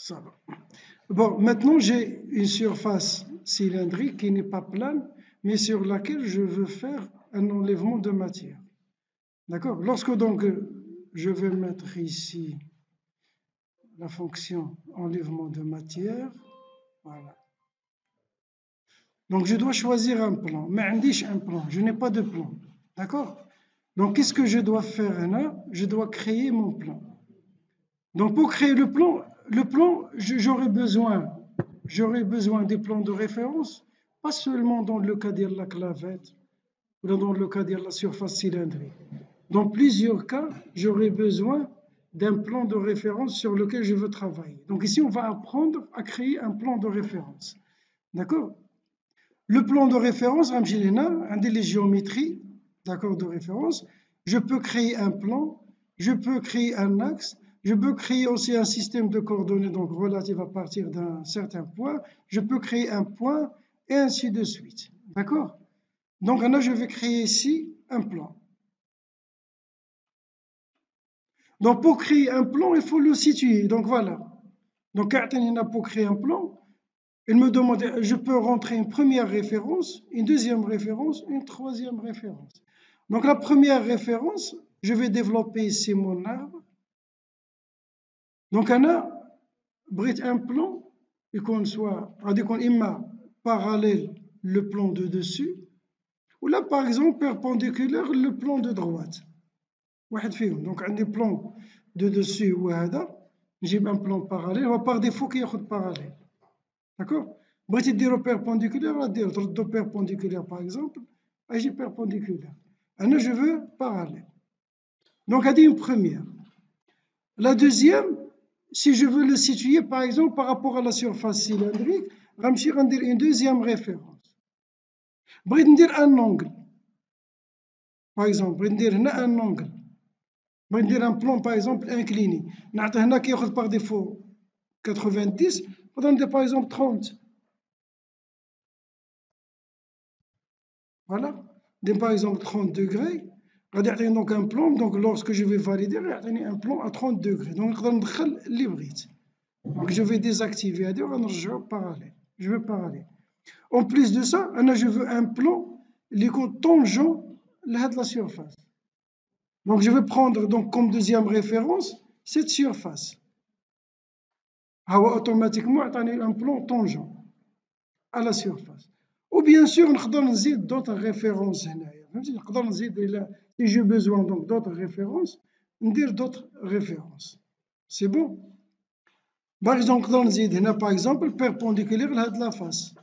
Ça va. Bon, maintenant j'ai une surface cylindrique qui n'est pas plane, mais sur laquelle je veux faire un enlèvement de matière. D'accord? Lorsque donc je vais mettre ici la fonction enlèvement de matière, voilà. Donc je dois choisir un plan, mais عنديش un plan, je n'ai pas de plan. D'accord? Donc qu'est-ce que je dois faire là? Je dois créer mon plan. Donc pour créer le plan, j'aurai besoin des plans de référence, pas seulement dans le cas de la clavette ou dans le cas de la surface cylindrique. Dans plusieurs cas, j'aurai besoin d'un plan de référence sur lequel je veux travailler. Donc ici, on va apprendre à créer un plan de référence. D'accord? Le plan de référence, les géométries, d'accord, de référence. Je peux créer un plan, je peux créer un axe, je peux créer aussi un système de coordonnées donc relative à partir d'un certain point. Je peux créer un point et ainsi de suite. D'accord? Donc là, je vais créer ici un plan. Donc pour créer un plan, il faut le situer. Donc voilà. Donc pour créer un plan, il me demande, je peux rentrer une première référence, une deuxième référence, une troisième référence. Donc la première référence, je vais développer ici mon arbre. Donc أنا بغيت un plan يكون soit غادي يكون إما parallèle le plan de dessus ou là par exemple perpendiculaire le plan de droite. واحد فيهم. Donc عندي plan de dessus وهذا نجيب un plan parallèle هو par défaut كياخد parallèle. D'accord? بغيتي ديرو perpendiculaire ديرو تردو perpendiculaire par exemple اجي perpendiculaire. أنا je veux parallèle. Donc هذه une première. La deuxième, si je veux le situer par exemple par rapport à la surface cylindrique, غنمشي غندير une deuxième référence. بغيت ندير un angle. Par exemple, بغيت ندير هنا un angle. بغيت ندير un plan par exemple incliné. نعطي هنا كياخد par défaut 90, نقدر ندير par exemple 30. Voilà. ندير par exemple 30 degrés. غادي يعطيني donc un plan, donc lorsque je vais valider غيعطيني un plan à 30 degrés. Donc نقدر ندخل اللي بغيت. Donc je vais désactiver هادي وغنرجعو parallèle. Je veux parallèle. En plus de ça, je veux un plan اللي يكون tangent لهاد la surface. Donc je vais prendre donc comme deuxième référence cette surface. Automatiquement عطاني un plan tangent à la surface. Ou bien sûr نقدر نزيد d'autres références هنايا. فهمتي نقدر نزيد إلا si j'ai besoin donc d'autres références ندير d'autres références. C'est bon? Par exemple نقدر نزيد هنا par exemple perpendiculaire لهاد la face.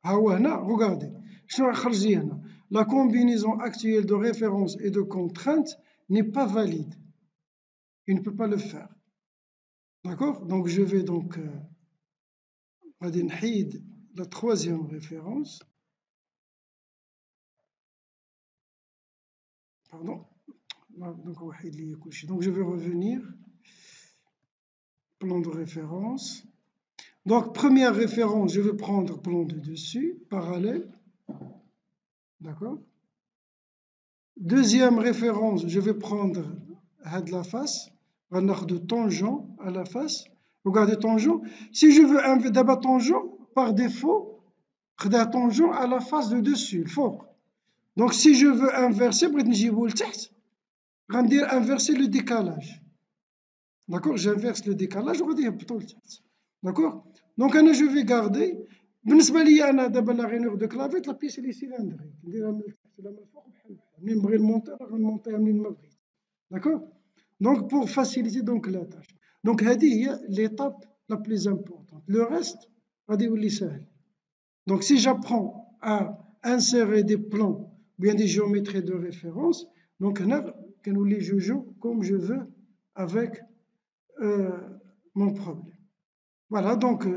هو هنا regardez شنو راح يخرج لي هنا. La combinaison actuelle de références et de contraintes n'est pas valide. Il ne peut pas le faire. D'accord? Donc je vais donc غادي نحيد la troisième référence. Pardon. Donc on va حيد كلشي. Donc je vais revenir. Plan de référence. Donc première référence, je vais prendre plan de dessus, parallèle. D'accord? Deuxième référence, je vais prendre la face. On va de tangent à la face. Regardez tangent. Si je veux un d'abord tangent, par défaut, خدا tangent à la face de dessus, le fort. Donc si je veux inverser, بغيت نجيبو لتحت, غندير inverser le décalage. D'accord? J'inverse le décalage وغادي يهبطو لتحت. D'accord? Donc je vais garder. بالنسبة لي أنا دابا لا rainure de clavette la pièce اللي cylindrique. نديرها من التحت ولا من الفوق بحال بحال. منين نبغي نمونطيها غنمونطيها منين ما بغيت. D'accord? Donc pour faciliter donc la tâche. Donc هذه هي l'étape la plus importante. Le reste غادي يولي ساهل. Donc si j'apprends à insérer des plans ou bien des géométries de référence, donc هنا كنولي je joue comme je veux avec mon problème. Voilà donc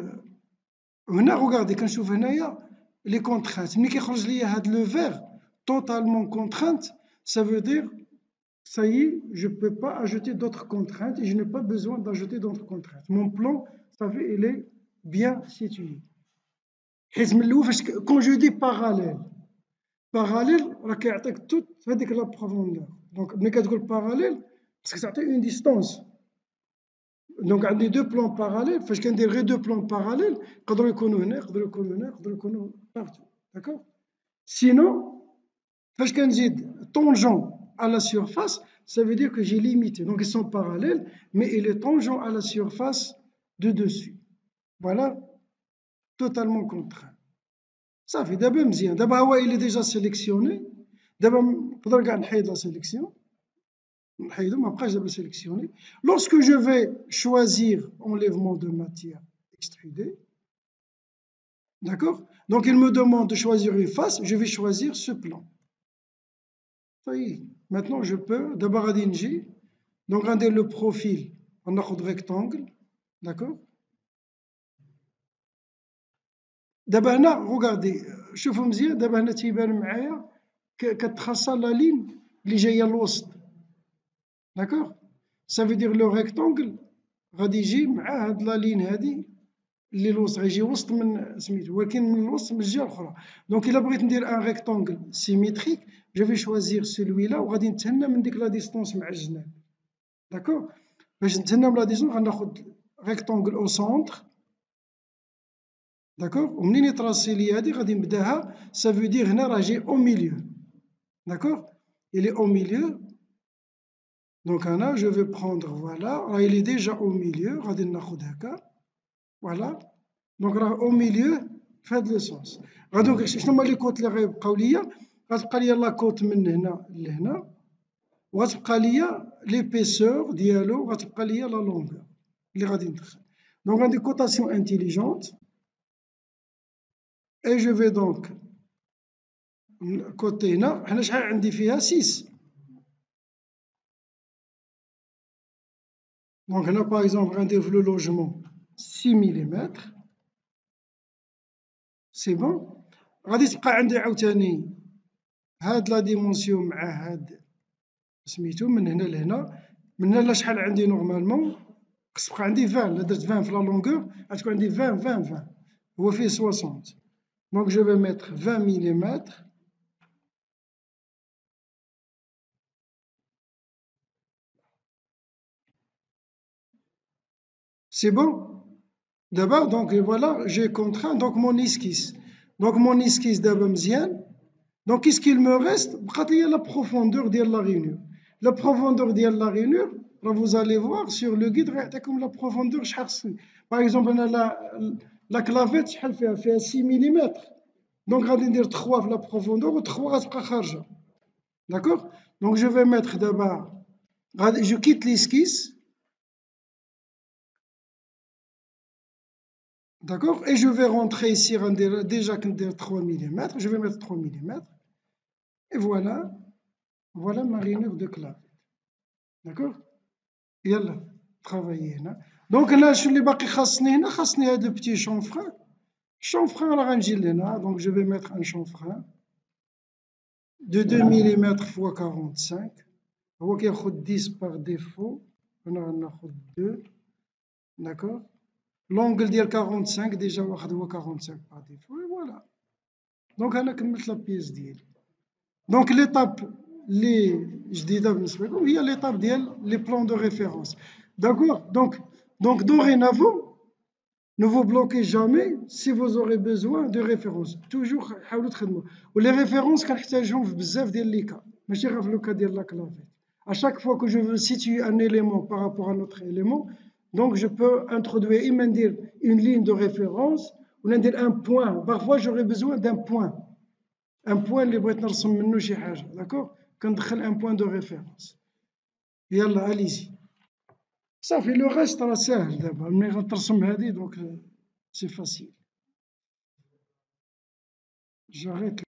هنا regardez كنشوف هنايا les contraintes. ملي كيخرج ليا هاد le vert totalement contrainte, ça veut dire ça y est, je ne peux pas ajouter d'autres contraintes et je n'ai pas besoin d'ajouter d'autres contraintes. Mon plan, ça veut il est bien situé. حيت من الأول فاش quand je dis parallèle راه كيعطيك tout هذيك لا profondeur. Donc ملي كتقول parallèle خصك تعطي une distance دونك عندي دو بلون باراليل فاش كندير غير دو بلون باراليل يقدروا يكونوا هنا يقدروا يكونوا هنا يقدروا يكونوا بارتو داكوغ سينو فاش كنزيد tangent à la surface ça veut dire que j'ai limité donc ils sont parallèles mais il est tangent à la surface de dessus voilà totalement contraint صافي دابا مزيان دابا هو il est déjà sélectionné دابا نقدر كاع نحيد لا sélection نحيدو مابقاش دابا sélectionné lorsque je vais choisir enlèvement de matière extrudée d'accord donc il me demande de choisir une face je vais choisir ce plan ça y est maintenant je peux دابا غادي نجي donc غندير le profil غناخد rectangle d'accord دابا هنا روغاردي شوفوا مزيان دابا هنا تيبان معايا كتخاصا لا لين اللي جايه الوسط داكوغ ça veut dire le rectangle غادي يجي مع هاد لا لين هادي اللي الوسط غيجي وسط من سميتو ولكن من الوسط من الجهه الاخرى دونك الا بغيت ندير ان rectangle symétrique je vais choisir celui là وغادي نتهنى من ديك لا ديستونس مع الجناب داكوغ باش نتهنى من لا ديستونس غناخد rectangle au centre d'accord ومنين يطراسي لي هادي غادي نبداها ça veut dire هنا راه جاي au milieu d'accord il est au milieu donc هنا je vais prendre voilà راه il est déjà au milieu غادي ناخد هكا voilà donc راه au milieu في هاد لو سونس دونك شنو هما لي كوت اللي غيبقاو ليا غتبقى ليا لا كوت من هنا لهنا وغتبقى ليا ليبيسور ديالو غتبقى ليا لا لونغور اللي غادي ندخل دونك غندير كوتاسيون انتيليجونت et je vais donc كوتي هنا حنا شحال عندي فيها 6 دونك هنا باغ اكزومبل غندير في لو لوجمون 6 ملم سي بون غادي تبقى عندي عاوتاني هاد لا ديمونسيون مع هاد سميتو من هنا لهنا من هنا لشحال عندي نورمالمون خص تبقى عندي 20 الا درت 20 في لا لونغور غتكون عندي 20 20 20 هو فيه 60 دونك جو في ميتر 20 ملم c'est bon d'abord donc voilà j'ai contraint donc mon esquisse donc mon esquisse d'abord مزيان donc qu'est-ce qu'il me reste بقات لي la profondeur ديال la rainure la profondeur ديال la rainure vous allez voir sur le guide غيعطيكم la profondeur شحال خصني par exemple انا la clavette شحال فيها 6 ملم donc غادي ندير 3 في la profondeur و 3 غتبقى خارجه d'accord donc je vais mettre d'abord je quitte l'esquisse d'accord et je vais rentrer ici déjà 3 mm je vais mettre 3 mm et voilà ma rainure de clavette d'accord يلا travailler هنا دونك هنا شنو اللي باقي خاصني هنا خاصني هاد لو بتي شونفران الشونفران راه غنجي لهنا دونك جو في ميتر ان شونفران de 2 ملم x 45 هو كياخد 10 par défaut هنا غناخد 2 d'accord l'angle ديال 45 ديجا واخد هو 45 par défaut et voilà دونك انا كملت لا بيس ديالي دونك ليطاب اللي جديده بالنسبه لكم هي ليطاب ديال لي بلان دو ريفيرونس d'accord donc dorénavant ne vous bloquez jamais si vous aurez besoin de références toujours حاولوا تخدموا ولي ريفيرونس كنحتاجهم في بزاف ديال لي كا ماشي غير في لو كا ديال لا كلافيت à chaque fois que je veux situer un élément par rapport à un autre élément donc je peux introduire une ligne de référence ou un point parfois j'aurais besoin d'un point un point اللي بغيت نرسم منه شي حاجه d'accord كندخل un point de référence يلا allez-y صافي لو ريست راه ساهل دابا ملي غترسم هادي دونك سي فاسيل j'arrête